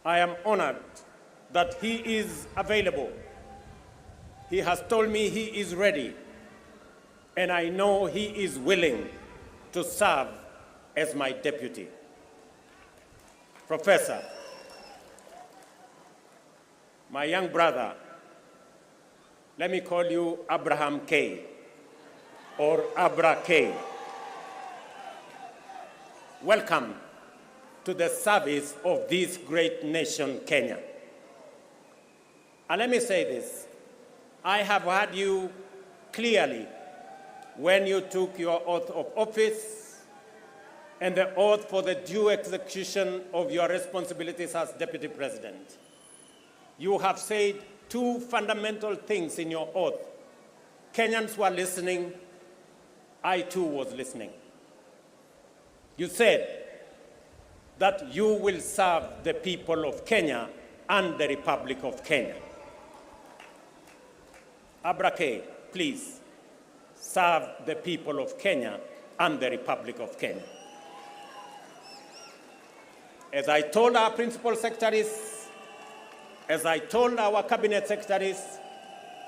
I am honored that he is available. He has told me he is ready, and I know he is willing to serve as my deputy. Professor, my young brother, let me call you Abraham K. or Abra K. Welcome to the service of this great nation, Kenya. And let me say this, I have heard you clearly when you took your oath of office and the oath for the due execution of your responsibilities as Deputy President. You have said two fundamental things in your oath. Kenyans were listening, I too was listening. You said that you will serve the people of Kenya and the Republic of Kenya. Abrake, please serve the people of Kenya and the Republic of Kenya. As I told our principal secretaries, as I told our cabinet secretaries,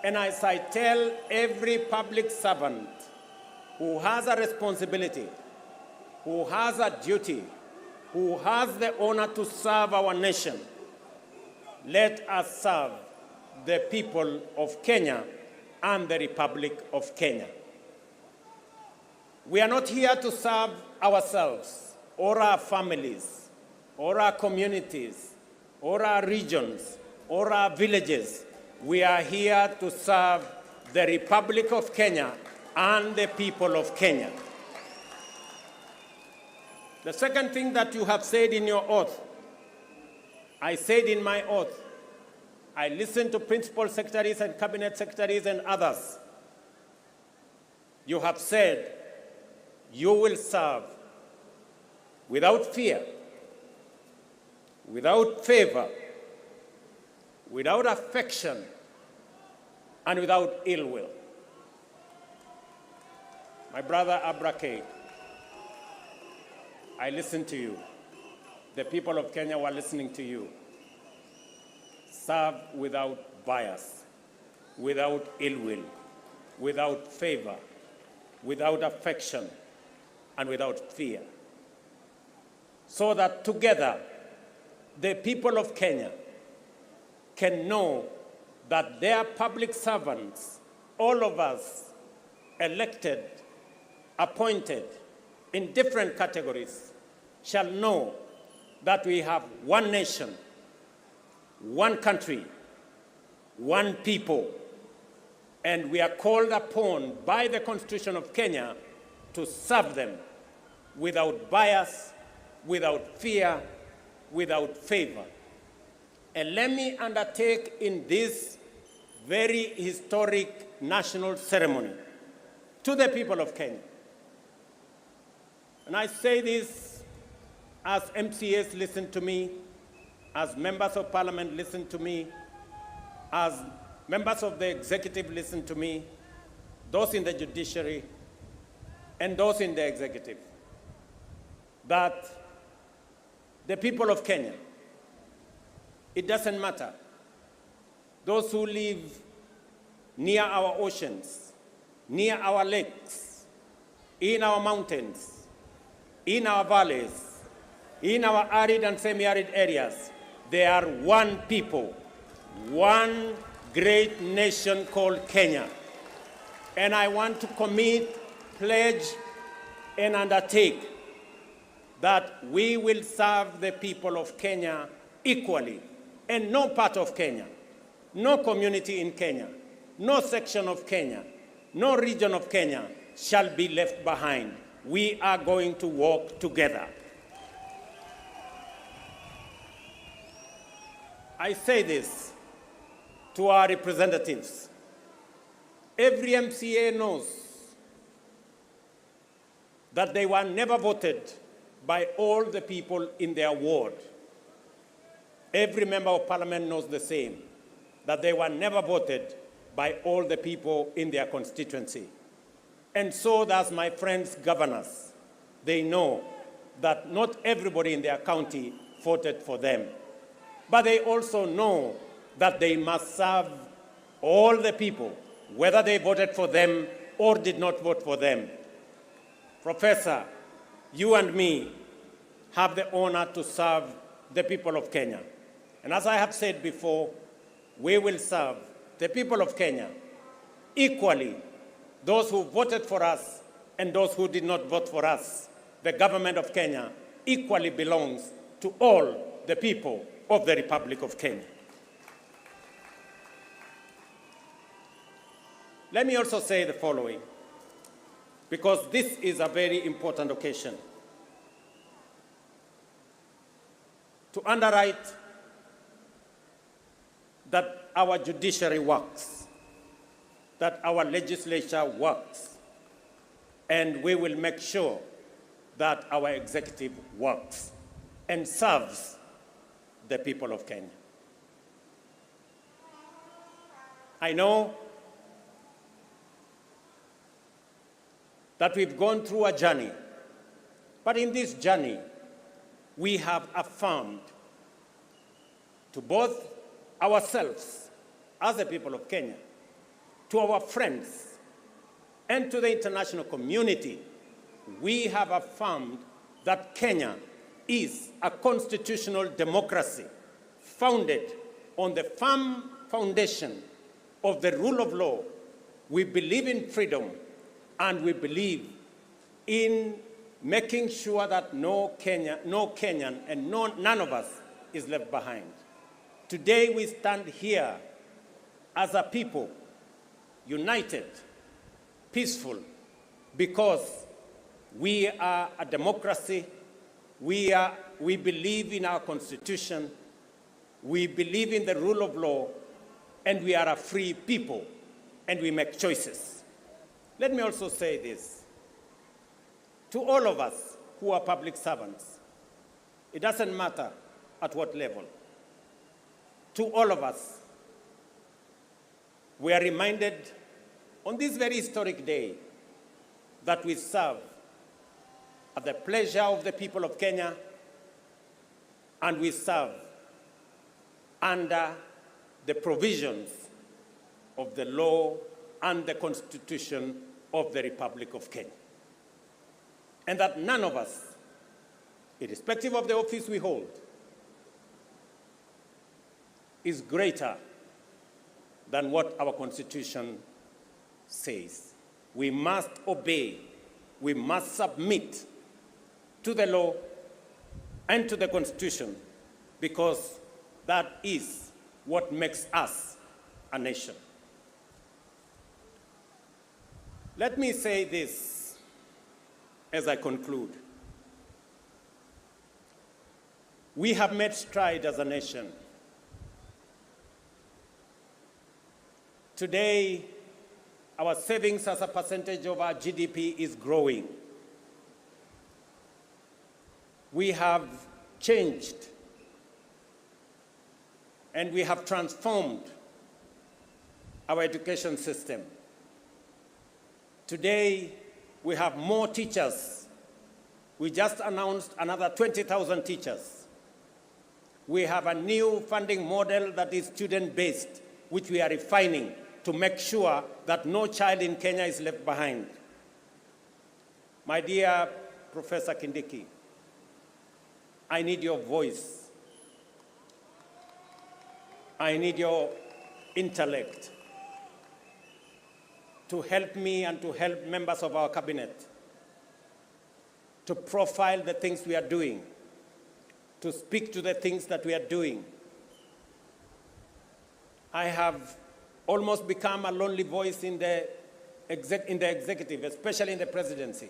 and as I tell every public servant who has a responsibility, who has a duty, who has the honor to serve our nation, let us serve the people of Kenya and the Republic of Kenya. We are not here to serve ourselves or our families or our communities or our regions or our villages. We are here to serve the Republic of Kenya and the people of Kenya. The second thing that you have said in your oath, I said in my oath, I listened to principal secretaries and cabinet secretaries and others. You have said you will serve without fear, without favor, without affection, and without ill will. My brother Abrake, I listened to you. The people of Kenya were listening to you. Serve without bias, without ill will, without favor, without affection, and without fear. So that together, the people of Kenya can know that their public servants, all of us, elected, appointed in different categories, shall know that we have one nation, one country, one people, and we are called upon by the Constitution of Kenya to serve them without bias, without fear, without favor. And let me undertake in this very historic national ceremony to the people of Kenya. And I say this as MCAs listen to me, as members of parliament listen to me, as members of the executive listen to me, those in the judiciary, and those in the executive, that the people of Kenya, it doesn't matter. Those who live near our oceans, near our lakes, in our mountains, in our valleys, in our arid and semi-arid areas, they are one people, one great nation called Kenya. And I want to commit, pledge, and undertake that we will serve the people of Kenya equally, and no part of Kenya, no community in Kenya, no section of Kenya, no region of Kenya shall be left behind. We are going to work together. I say this to our representatives. Every MCA knows that they were never voted by all the people in their ward. Every member of parliament knows the same, that they were never voted by all the people in their constituency. And so does my friends governors. They know that not everybody in their county voted for them. but they also know that they must serve all the people, whether they voted for them or did not vote for them. Professor, you and me have the honor to serve the people of Kenya. And as I have said before, we will serve the people of Kenya equally, those who voted for us and those who did not vote for us. The government of Kenya equally belongs to all the people of the Republic of Kenya. Let me also say the following, because this is a very important occasion. To underwrite that our judiciary works, that our legislature works, and we will make sure that our executive works and serves the people of Kenya. I know that we've gone through a journey, but in this journey, we have affirmed to both ourselves as the people of Kenya, to our friends, and to the international community, we have affirmed that Kenya is a constitutional democracy founded on the firm foundation of the rule of law. We believe in freedom, and we believe in making sure that no Kenyan and none of us is left behind. Today we stand here as a people, united, peaceful, because we are a democracy, we believe in our constitution, we believe in the rule of law, and we are a free people, and we make choices. Let me also say this. To all of us who are public servants, it doesn't matter at what level. To all of us, we are reminded on this very historic day that we serve at the pleasure of the people of Kenya, and we serve under the provisions of the law and the Constitution of the Republic of Kenya. And that none of us, irrespective of the office we hold, is greater than what our Constitution says. We must obey, we must submit to the law and to the Constitution, because that is what makes us a nation. Let me say this as I conclude. We have made strides as a nation. Today, our savings as a percentage of our GDP is growing. We have changed and we have transformed our education system. Today, we have more teachers. We just announced another 20,000 teachers. We have a new funding model that is student-based, which we are refining to make sure that no child in Kenya is left behind. My dear Professor Kindiki, I need your voice. I need your intellect to help me and to help members of our cabinet to profile the things we are doing, to speak to the things that we are doing. I have almost become a lonely voice in the executive, especially in the presidency,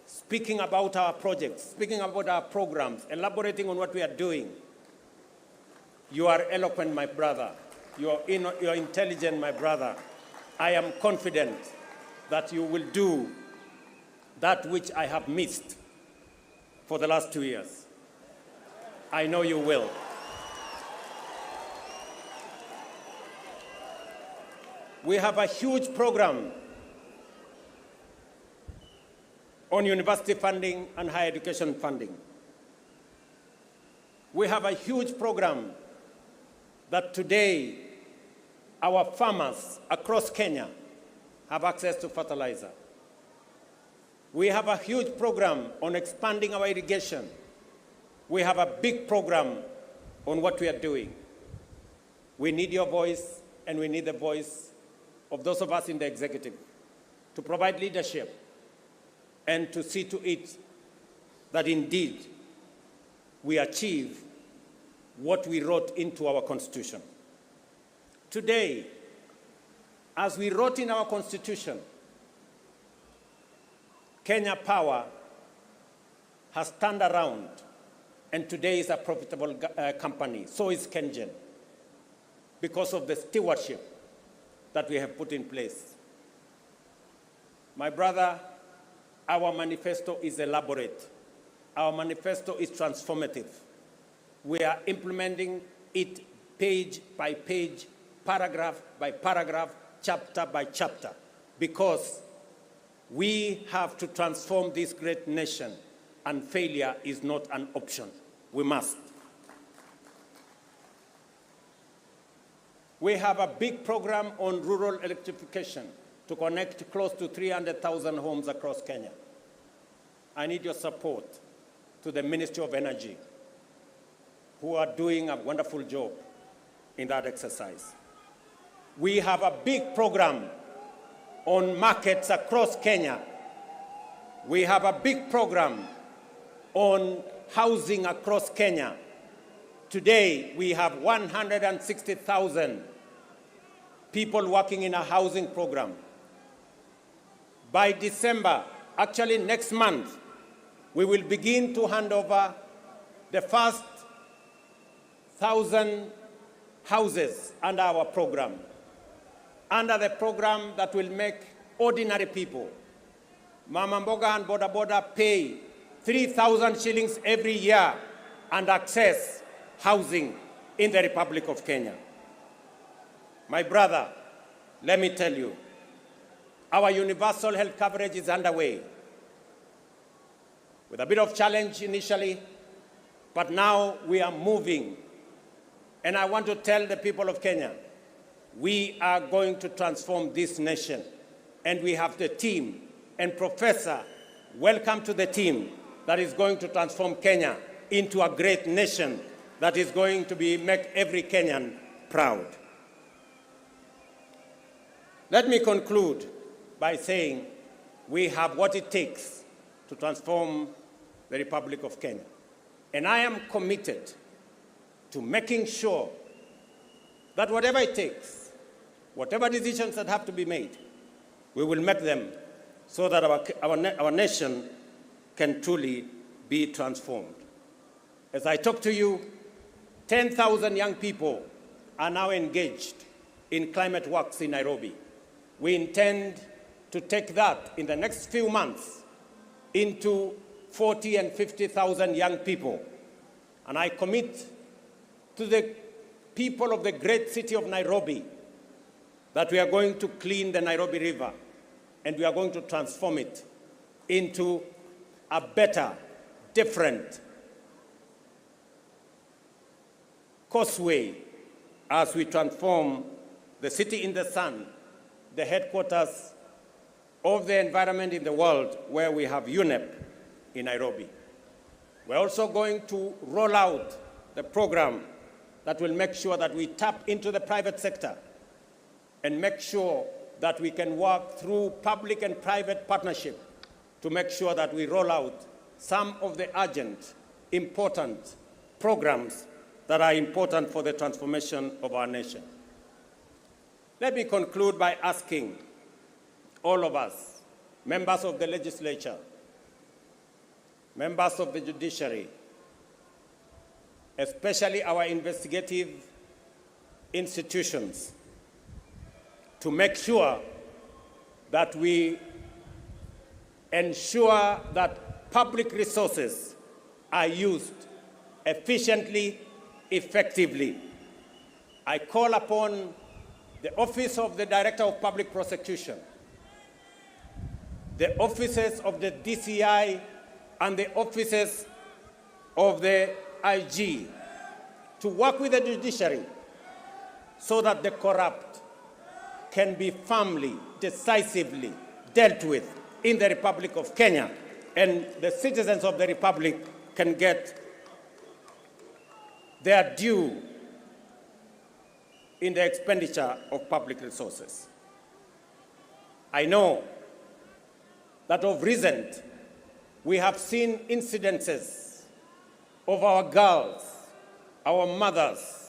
speaking about our projects, speaking about our programs, elaborating on what we are doing. You are eloquent, my brother. You're intelligent, my brother. I am confident that you will do that which I have missed for the last 2 years. I know you will. We have a huge program on university funding and higher education funding. We have a huge program that today our farmers across Kenya have access to fertilizer. We have a huge program on expanding our irrigation. We have a big program on what we are doing. We need your voice, and we need the voice of those of us in the executive to provide leadership and to see to it that indeed we achieve what we wrote into our Constitution. Today, as we wrote in our Constitution, Kenya Power has turned around and today is a profitable company. So is KenGen, because of the stewardship that we have put in place. My brother, our manifesto is elaborate. Our manifesto is transformative. We are implementing it page by page, paragraph by paragraph, chapter by chapter, because we have to transform this great nation, and failure is not an option. We must. We have a big program on rural electrification to connect close to 300,000 homes across Kenya. I need your support to the Ministry of Energy, who are doing a wonderful job in that exercise. We have a big program on markets across Kenya. We have a big program on housing across Kenya. Today, we have 160,000 people working in a housing program. By December, actually next month, we will begin to hand over the first 1,000 houses under our program, under the program that will make ordinary people, Mama Mboga and Boda Boda, pay 3,000 shillings every year and access housing in the Republic of Kenya. My brother, let me tell you, our universal health coverage is underway, with a bit of challenge initially, but now we are moving. And I want to tell the people of Kenya, we are going to transform this nation. And we have the team. And Professor, welcome to the team that is going to transform Kenya into a great nation that is going to make every Kenyan proud. Let me conclude by saying we have what it takes to transform the Republic of Kenya. And I am committed to making sure that whatever it takes, whatever decisions that have to be made, we will make them so that our nation can truly be transformed. As I talk to you, 10,000 young people are now engaged in climate works in Nairobi. We intend to take that in the next few months into 40 and 50,000 young people. And I commit to the people of the great city of Nairobi that we are going to clean the Nairobi River and we are going to transform it into a better, different causeway as we transform the city in the sun, the headquarters of the environment in the world, where we have UNEP in Nairobi. We're also going to roll out the program that will make sure that we tap into the private sector and make sure that we can work through public and private partnership to make sure that we roll out some of the urgent, important programs that are important for the transformation of our nation. Let me conclude by asking all of us, members of the legislature, members of the judiciary, especially our investigative institutions, to make sure that we ensure that public resources are used efficiently, effectively. I call upon the Office of the Director of Public Prosecution, the offices of the DCI, and the offices of the IG to work with the judiciary so that the corrupt can be firmly, decisively dealt with in the Republic of Kenya, and the citizens of the Republic can get their due in the expenditure of public resources. I know that of recent, we have seen incidences of our girls, our mothers,